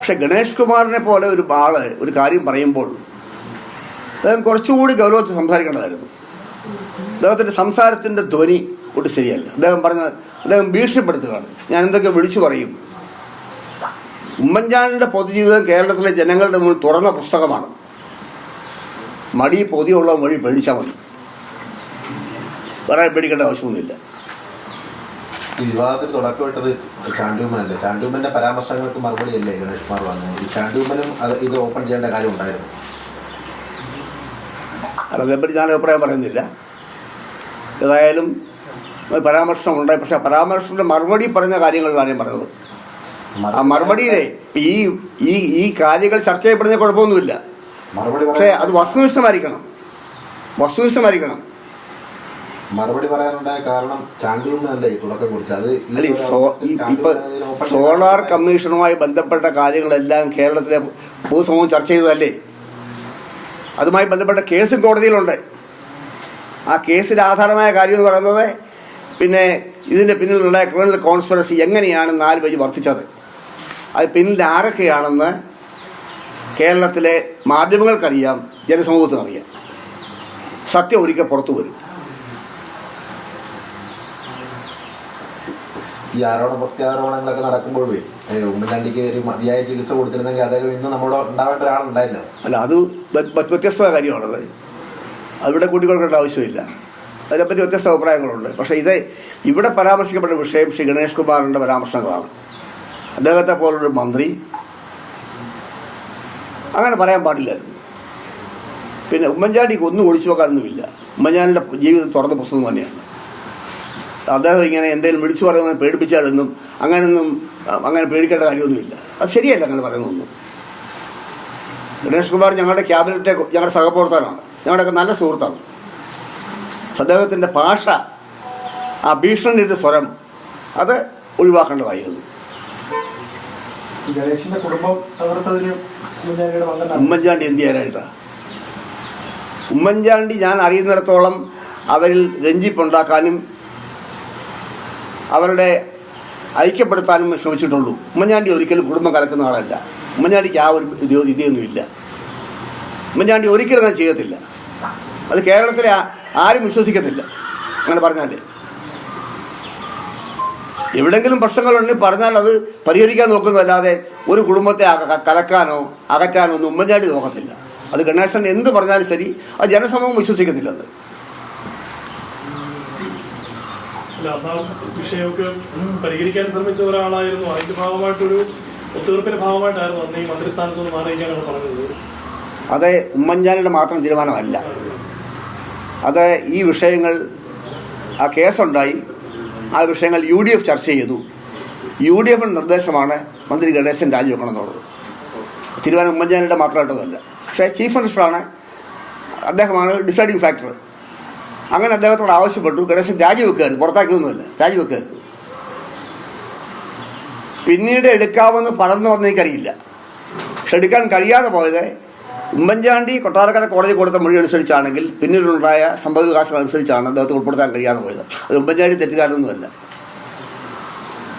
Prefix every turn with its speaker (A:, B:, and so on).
A: പക്ഷെ ഗണേഷ് കുമാറിനെ പോലെ ഒരു ആള് ഒരു കാര്യം പറയുമ്പോൾ അദ്ദേഹം കുറച്ചുകൂടി ഗൗരവത്തിൽ സംസാരിക്കേണ്ടതായിരുന്നു. അദ്ദേഹത്തിൻ്റെ സംസാരത്തിൻ്റെ ധ്വനി ഒട്ട് ശരിയല്ല. അദ്ദേഹം ഭീഷണിപ്പെടുത്തുകയാണ്. ഞാൻ എന്തൊക്കെ വിളിച്ചു പറയും. ഉമ്മൻചാണ്ടിയുടെ പൊതുജീവിതം കേരളത്തിലെ ജനങ്ങളുടെ മുന്നിൽ തുറന്ന പുസ്തകമാണ്. മടി പൊതിയുള്ള വഴി പേടിച്ചാൽ മതി, വേറെ പേടിക്കേണ്ട ആവശ്യമൊന്നുമില്ല.
B: ഈ വിവാദത്തിൽ തുടക്കമിട്ടത് ചാണ്ടിയുമ്മനല്ലേ? ചാണ്ടിയുമ്മന്റെ പരാമർശങ്ങൾക്ക് മറുപടിയല്ലേ ഗണേഷ് കുമാർ വന്നത്? ഈ ചാണ്ടിയുമ്മനും ഇത് ഓപ്പൺ ചെയ്യേണ്ട കാര്യം ഉണ്ടായിരുന്നു.
A: അതേപ്പറ്റി ഞാൻ അഭിപ്രായം പറയുന്നില്ല. ഏതായാലും പരാമർശം ഉണ്ടായി. പക്ഷെ പരാമർശത്തിന്റെ മറുപടി പറഞ്ഞ കാര്യങ്ങളാണ് ഞാൻ പറഞ്ഞത്. ആ മറുപടിയിലെ ഈ കാര്യങ്ങൾ ചർച്ച ചെയ്യപ്പെടുന്ന കുഴപ്പമൊന്നുമില്ല. പക്ഷെ അത് വസ്തുനിഷ്ഠമായിരിക്കണം.
B: മറുപടി പറയാനുണ്ടായ കാരണം ചാണ്ടിയുമ്മനല്ലേ തുടക്കം കുറിച്ചത്?
A: ഇപ്പൊ സോളാർ കമ്മീഷനുമായി ബന്ധപ്പെട്ട കാര്യങ്ങളെല്ലാം കേരളത്തിലെ പൊതുസമൂഹം ചർച്ച ചെയ്തതല്ലേ? അതുമായി ബന്ധപ്പെട്ട കേസും കോടതിയിലുണ്ട്. ആ കേസിന് ആധാരമായ കാര്യം എന്ന് പറയുന്നത് പിന്നെ ഇതിൻ്റെ പിന്നിലുള്ള ക്രിമിനൽ കോൺസ്പിറസി എങ്ങനെയാണ് 4 പേജ് വർദ്ധിച്ചത്, അത് പിന്നിൽ ആരൊക്കെയാണെന്ന് കേരളത്തിലെ മാധ്യമങ്ങൾക്കറിയാം, ജനസമൂഹത്തിനറിയാം. സത്യം ഒരിക്കൽ പുറത്തു വരും.
B: ഈ പ്രത്യാരോപണങ്ങളൊക്കെ നടക്കുമ്പോഴേ ഉമ്മൻചാണ്ടിക്ക് ഒരു മതിയായ ചികിത്സ കൊടുത്തിരുന്നെങ്കിൽ അദ്ദേഹം ഇന്ന് നമ്മുടെ ഉണ്ടാവേണ്ട ഒരാളുണ്ടായില്ല.
A: അല്ല, അത് വ്യത്യസ്തമായ കാര്യമാണത്. അതിവിടെ കൂട്ടിക്കൊടുക്കേണ്ട ആവശ്യമില്ല. അതിനെപ്പറ്റി വ്യത്യസ്ത അഭിപ്രായങ്ങളുണ്ട്. പക്ഷേ ഇവിടെ പരാമർശിക്കപ്പെട്ട വിഷയം ശ്രീ ഗണേഷ് കുമാറിൻ്റെ പരാമർശങ്ങളാണ്. അദ്ദേഹത്തെ പോലൊരു മന്ത്രി അങ്ങനെ പറയാൻ പാടില്ലായിരുന്നു. പിന്നെ ഉമ്മൻചാണ്ടിക്ക് ഒന്നും ഒളിച്ചു നോക്കാനൊന്നുമില്ല. ഉമ്മൻചാണ്ടിയുടെ ജീവിതം തുറന്ന പുസ്തകം തന്നെയാണ്. അദ്ദേഹം ഇങ്ങനെ എന്തെങ്കിലും വിളിച്ചു പറയുന്നത് പേടിപ്പിച്ചാലൊന്നും അങ്ങനെ പേടിക്കേണ്ട കാര്യമൊന്നുമില്ല. അത് ശരിയല്ല അങ്ങനെ പറയുന്നതൊന്നും. ഗണേഷ് കുമാർ ഞങ്ങളുടെ ക്യാബിനറ്റ് ഞങ്ങളുടെ സഹപ്രവർത്തകനാണ്, ഞങ്ങളുടെയൊക്കെ നല്ല സുഹൃത്താണ്. അദ്ദേഹത്തിൻ്റെ ഭാഷ, ആ ഭീഷണിയുടെ സ്വരം, അത് ഒഴിവാക്കേണ്ടതായിരുന്നു. ഉമ്മൻചാണ്ടി എന്ത് ചെയ്യാനായിട്ടാണ്? ഉമ്മൻചാണ്ടി ഞാൻ അറിയുന്നിടത്തോളം അവരിൽ രഞ്ജിപ്പുണ്ടാക്കാനും അവരുടെ ഐക്യപ്പെടുത്താനും ശ്രമിച്ചിട്ടുള്ളൂ. ഉമ്മൻചാണ്ടി ഒരിക്കലും കുടുംബം കലക്കുന്ന ആളല്ല. ഉമ്മൻചാണ്ടിക്ക് ആ ഒരു ഇതൊന്നുമില്ല. ഉമ്മൻചാണ്ടി ഒരിക്കലും അങ്ങനെ ചെയ്യത്തില്ല. അത് കേരളത്തിലെ ആരും വിശ്വസിക്കത്തില്ല അങ്ങനെ പറഞ്ഞാൽ. എവിടെയെങ്കിലും പ്രശ്നങ്ങളുണ്ടെങ്കിൽ പറഞ്ഞാൽ അത് പരിഹരിക്കാൻ നോക്കുന്നതല്ലാതെ ഒരു കുടുംബത്തെ കലക്കാനോ അകറ്റാനോ ഒന്നും ഉമ്മൻചാണ്ടി നോക്കത്തില്ല. അത് ഗണേശൻ എന്ത് പറഞ്ഞാലും ശരി, അത് ജനസമൂഹം വിശ്വസിക്കത്തില്ല. അത്
C: വിഷയമൊക്കെ പരിഹരിക്കാൻ ശ്രമിച്ച ഒരാളായിരുന്നു. അതിന്റെ ഭാഗമായിട്ടൊരു ഒത്തുതീർപ്പിന്റെ ഭാഗമായിട്ടായിരുന്നു അന്ന് ഈ മന്ത്രിസ്ഥാനത്ത് നിന്ന് മാറിയിരിക്കാനാണ് പറഞ്ഞത്.
A: അത് ഉമ്മൻചാണ്ടിയുടെ മാത്രം തീരുമാനമല്ല. അത് ഈ വിഷയങ്ങൾ, ആ കേസുണ്ടായി, ആ വിഷയങ്ങൾ UDF ചർച്ച ചെയ്തു. UDF നിർദ്ദേശമാണ് മന്ത്രി ഗണേശൻ രാജിവെക്കണം എന്നുള്ളത്. തീരുമാനം ഉമ്മൻചാണ്ടിയുടെ മാത്രമായിട്ടതല്ല. പക്ഷേ ചീഫ് മിനിസ്റ്ററാണ്, അദ്ദേഹമാണ് ഡിസൈഡിങ് ഫാക്ടർ. അങ്ങനെ അദ്ദേഹത്തോട് ആവശ്യപ്പെട്ടു. ഗണേശൻ രാജിവെക്കരുത്, പുറത്താക്കിയൊന്നുമില്ല, രാജിവെക്കരുത്. പിന്നീട് എടുക്കാമെന്ന് പറഞ്ഞു വന്ന് എനിക്കറിയില്ല. പക്ഷെ എടുക്കാൻ കഴിയാതെ പോയത് ഉമ്മൻചാണ്ടി കൊട്ടാരക്കര കോടതി കൊടുത്ത മൊഴി അനുസരിച്ചാണെങ്കിൽ പിന്നീടുണ്ടായ സംഭവവികാസങ്ങൾ അനുസരിച്ചാണ് അദ്ദേഹത്തെ ഉൾപ്പെടുത്താൻ കഴിയാതെ പോയത്. അത് ഉമ്മൻചാണ്ടി തെറ്റുകാരനൊന്നുമല്ല.